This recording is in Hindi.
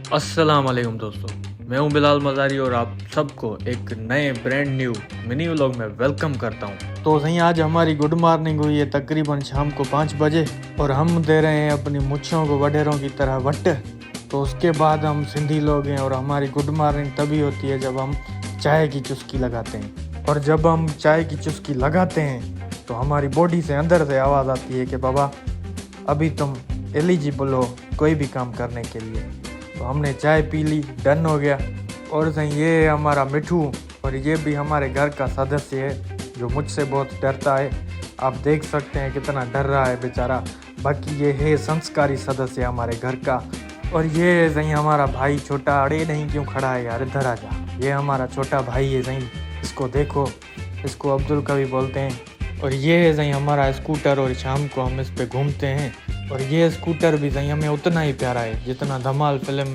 अस्सलाम वालेकुम दोस्तों, मैं हूं बिलाल मज़ारी और आप सबको एक नए ब्रांड न्यू मिनी व्लॉग में वेलकम करता हूं। तो सही आज हमारी गुड मॉर्निंग हुई है तकरीबन शाम को 5 बजे और हम दे रहे हैं अपनी मुच्छों को वडेरों की तरह वट। तो उसके बाद हम सिंधी लोग हैं और हमारी गुड मॉर्निंग तभी होती है जब हम चाय की चुस्की लगाते हैं। और जब हम चाय की चुस्की लगाते हैं तो हमारी बॉडी से अंदर से आवाज़ आती है कि बाबा अभी तुम एलिजिबल हो कोई भी काम करने के लिए। तो हमने चाय पी ली, डन हो गया। और सही ये है हमारा मिठू और ये भी हमारे घर का सदस्य है जो मुझसे बहुत डरता है। आप देख सकते हैं कितना डर रहा है बेचारा। बाकी ये है संस्कारी सदस्य हमारे घर का। और ये है सही हमारा भाई छोटा, अड़े नहीं क्यों खड़ा है यार, इधर आ जा। ये हमारा छोटा भाई है सही, इसको देखो, इसको अब्दुल कभी बोलते हैं। और ये है सही हमारा स्कूटर और शाम को हम इस पे घूमते हैं। और ये स्कूटर भी सही हमें उतना ही प्यारा है जितना धमाल फिल्म